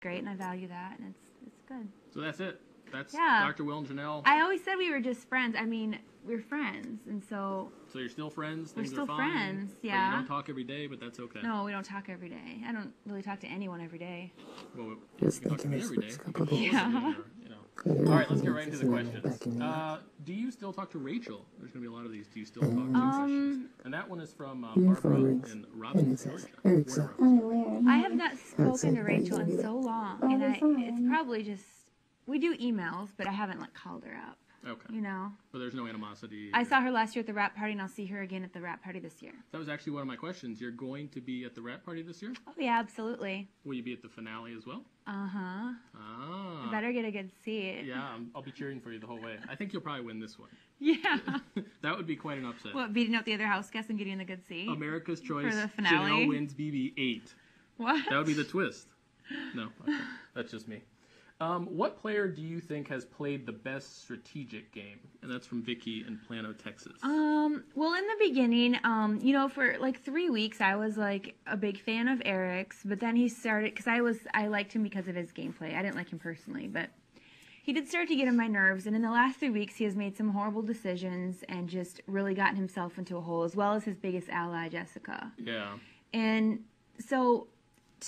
great, and I value that, and it's good. So that's it. That's Yeah. Dr. Will and Janelle. I always said we were just friends. I mean, we're friends, and so So you're still friends? we're Things still are fine? friends. But Yeah. you don't talk every day, but that's okay. No, we don't talk every day. I don't really talk to anyone every day. Well, you can talk to me every day. You can Yeah. All right, let's get right into the questions. Do you still talk to Rachel? There's going to be a lot of these. Do you still talk to questions? And that one is from Barbara in Robin, Georgia. I have not spoken to Rachel in so long, and it's probably just we do emails, but I haven't called her up. Okay. You know. But there's no animosity. I saw her last year at the wrap party, and I'll see her again at the wrap party this year. That was actually one of my questions. You're going to be at the wrap party this year? Oh yeah, absolutely. Will you be at the finale as well? Ah. I Better get a good seat. Yeah, I'll be cheering for you the whole way. I think you'll probably win this one. Yeah. That would be quite an upset. What, beating out the other house guests and getting the good seat? America's Choice. For the finale? Janelle wins BB-8. What? That would be the twist. No, okay. That's just me. What player do you think has played the best strategic game? And that's from Vicky in Plano, Texas. Well, in the beginning, for 3 weeks, I was a big fan of Eric's, but then he started, because I liked him because of his gameplay. I didn't like him personally, but he did start to get on my nerves, and in the last 3 weeks, he has made some horrible decisions and just really gotten himself into a hole, as well as his biggest ally, Jessica. Yeah. And so,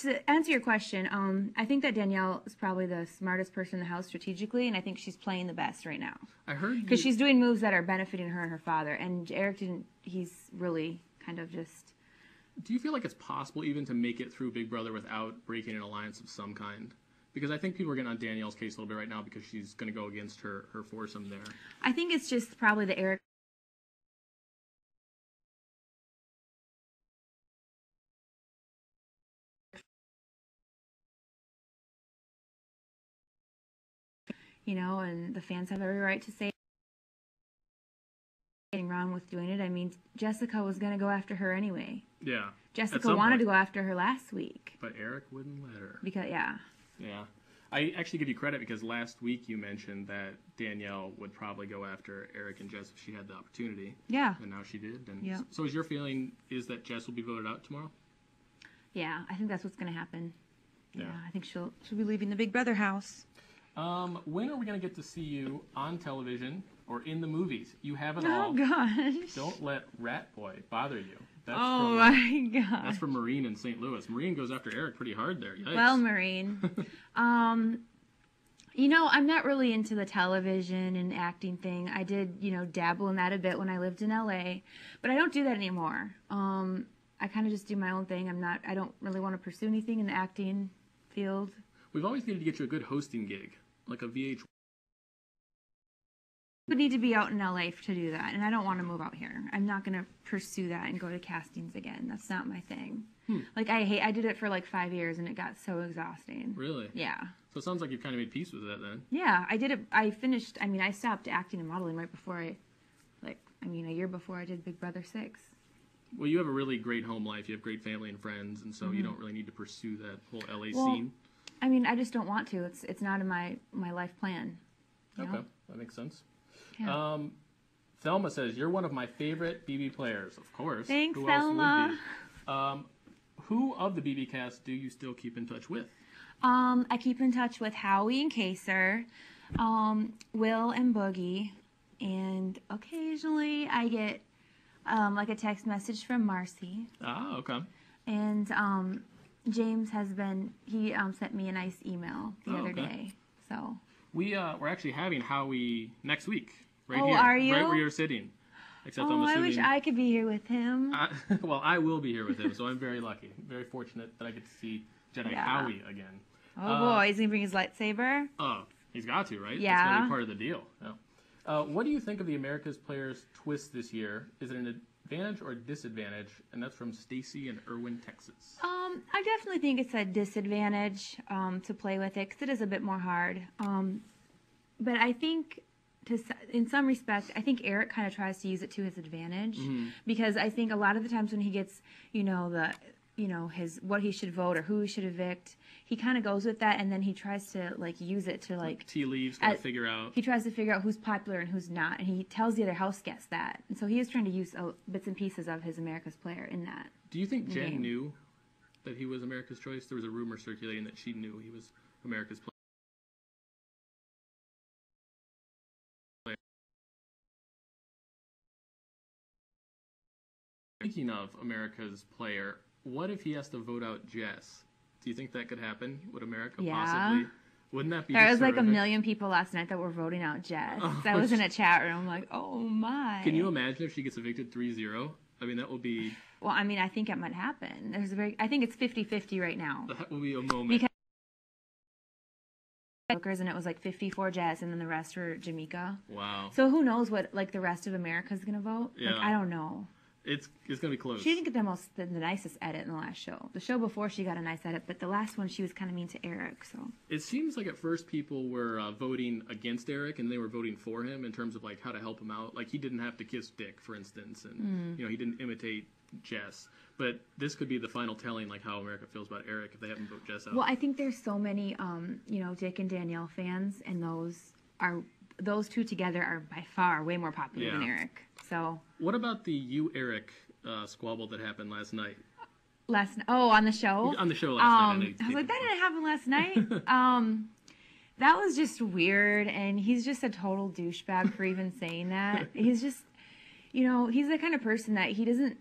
to answer your question, I think that Danielle is probably the smartest person in the house strategically, and I think she's playing the best right now. I heard because she's doing moves that are benefiting her and her father, and Eric didn't. He's really kind of just. Do you feel like it's possible even to make it through Big Brother without breaking an alliance of some kind? Because I think people are getting on Danielle's case a little bit right now because she's going to go against her foursome there. I think it's just probably the Eric. And the fans have every right to say anything wrong with doing it. I mean, Jessica was going to go after her anyway. Yeah. Jessica wanted to go after her last week. But Eric wouldn't let her. Because, yeah. Yeah. I actually give you credit because last week you mentioned that Danielle would probably go after Eric and Jess if she had the opportunity. Yeah. And now she did. And yeah. So is your feeling is that Jess will be voted out tomorrow? Yeah, I think that's what's going to happen. Yeah. I think she'll be leaving the Big Brother house. When are we going to get to see you on television or in the movies? You have it all. Oh, gosh. Don't let Rat Boy bother you. That's my gosh. That's from Maureen in St. Louis. Maureen goes after Eric pretty hard there. Yikes. Well, Maureen, I'm not really into the television and acting thing. I did, dabble in that a bit when I lived in LA, but I don't do that anymore. I kind of just do my own thing. I don't really want to pursue anything in the acting field. We've always needed to get you a good hosting gig, like a VH1. Would need to be out in LA to do that, and I don't want to move out here. I'm not going to pursue that and go to castings again. That's not my thing. I did it for 5 years, and it got so exhausting. Really? Yeah. So it sounds like you've kind of made peace with that then. Yeah, I did it. I finished, I stopped acting and modeling right before a year before I did Big Brother 6. Well, you have a really great home life. You have great family and friends, and so you don't really need to pursue that whole LA scene. I just don't want to. It's not in my life plan. Okay, that makes sense. Yeah. Thelma says, you're one of my favorite BB players. Of course. Thanks, Who Thelma. Else would be? Who of the BB cast do you still keep in touch with? I keep in touch with Howie and Kaser, Will and Boogie, and occasionally I get a text message from Marcy. Ah, okay. And James he sent me a nice email the other day. So we're actually having Howie next week, right here. Oh, are you? Right where you're sitting. Except I'm assuming, I wish I could be here with him. Well, I will be here with him, so I'm very lucky, very fortunate that I get to see Jedi Howie again. Oh boy, he's gonna bring his lightsaber. Oh, he's got to, right? Yeah. That's gonna be part of the deal. Yeah. What do you think of the America's Players twist this year? Is it an advantage or a disadvantage? And that's from Stacy in Irwin, Texas. I definitely think it's a disadvantage to play with it because it is a bit more hard. But I think, in some respect, I think Eric kind of tries to use it to his advantage because I think a lot of the times when he gets, his what he should vote or who he should evict, he kind of goes with that and then he tries to use it to tea leaves, kind of figure out. He tries to figure out who's popular and who's not, and he tells the other house guests that, and so he is trying to use bits and pieces of his America's Player in that. Do you think Jen knew that he was America's choice? There was a rumor circulating that she knew he was America's player. Speaking of America's player, what if he has to vote out Jess? Do you think that could happen? Would America possibly? Wouldn't that be? There was like a million people last night that were voting out Jess. I was in a chat room. I'm like, oh my. Can you imagine if she gets evicted 3-0? I mean, that will be. Well, I mean, I think it might happen. I think it's 50-50 right now. That will be a moment. Because and it was like 54 Jess, and then the rest were Jamaica. Wow. So who knows what like the rest of America's gonna vote? Yeah. Like, I don't know. It's gonna be close. She didn't get the nicest edit in the last show. The show before she got a nice edit, but the last one she was kind of mean to Eric. So it seems like at first people were voting against Eric, and they were voting for him in terms of like how to help him out. Like he didn't have to kiss Dick, for instance, and he didn't imitate Jess. But this could be the final telling, like how America feels about Eric if they haven't voted Jess out. Well, I think there's so many, Dick and Danielle fans, and those two together are by far way more popular than Eric. So what about the Eric squabble that happened last night? On the show? On the show last night. I was like, that didn't happen last night. That was just weird, and he's just a total douchebag for even saying that. He's just, he's the kind of person that he doesn't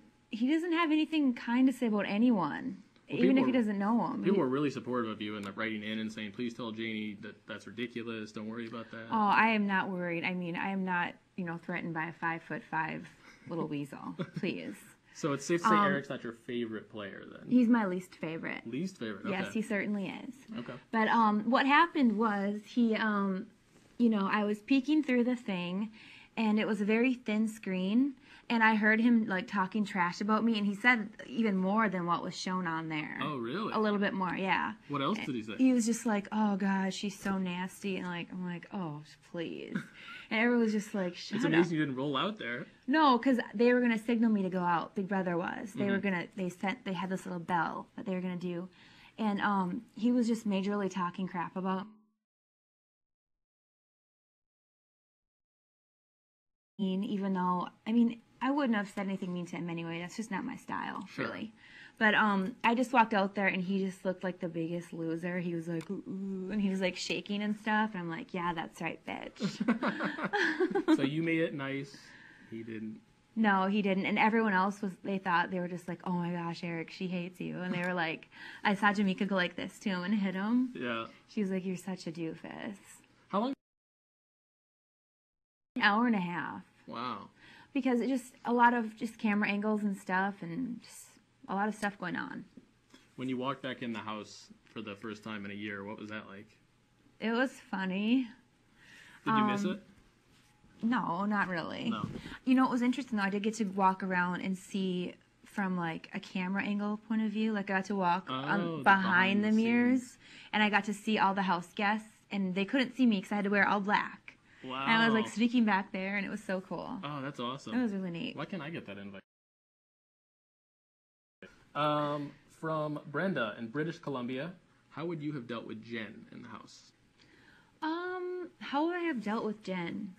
have anything kind to say about anyone, even if he doesn't know them. People were really supportive of you and writing in and saying, please tell Janie that's ridiculous. Don't worry about that. Oh, I am not worried. I mean, I am not, threatened by a 5'5" little weasel. Please. So it's safe to say Eric's not your favorite player then? He's my least favorite. Least favorite? Okay. Yes, he certainly is. Okay. But what happened was he, I was peeking through the thing, and it was a very thin screen, and I heard him like talking trash about me, and he said even more than what was shown on there. Oh, really? A little bit more, yeah. What else did he say? He was just like, "Oh gosh, she's so nasty," and I'm like, "Oh, please." And everyone was just like, "Shut up." It's amazing you didn't roll out there. No, because they were gonna signal me to go out. Big Brother was. They were gonna. They had this little bell that they were gonna do, and he was just majorly talking crap about. Even though, I mean, I wouldn't have said anything mean to him anyway. That's just not my style, really. But I just walked out there, and he just looked like the biggest loser. He was like, ooh, and he was like shaking and stuff. And I'm like, yeah, that's right, bitch. So you made it nice. He didn't. No, he didn't. And everyone else they were just like, oh my gosh, Eric, she hates you. And they were like, I saw Jamaica go like this to him and hit him. Yeah. She was like, you're such a doofus. How long? An hour and a half. Wow. Because it just a lot of just camera angles and stuff, and just a lot of stuff going on. When you walked back in the house for the first time in a year, what was that like? It was funny. Did you miss it? No, not really. No. It was interesting though. I did get to walk around and see from like a camera angle point of view. Like I got to walk behind the mirrors, and I got to see all the house guests, and they couldn't see me because I had to wear all black. Wow. And I was like sneaking back there, and it was so cool. Oh, that's awesome. It was really neat. Why can't I get that invite? From Brenda in British Columbia, how would you have dealt with Jen in the house? How would I have dealt with Jen?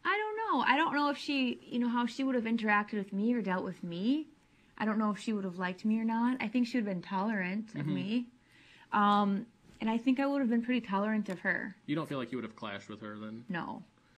I don't know. I don't know if she, how she would have interacted with me or dealt with me. I don't know if she would have liked me or not. I think she would have been tolerant of me. And I think I would have been pretty tolerant of her. You don't feel like you would have clashed with her then? No.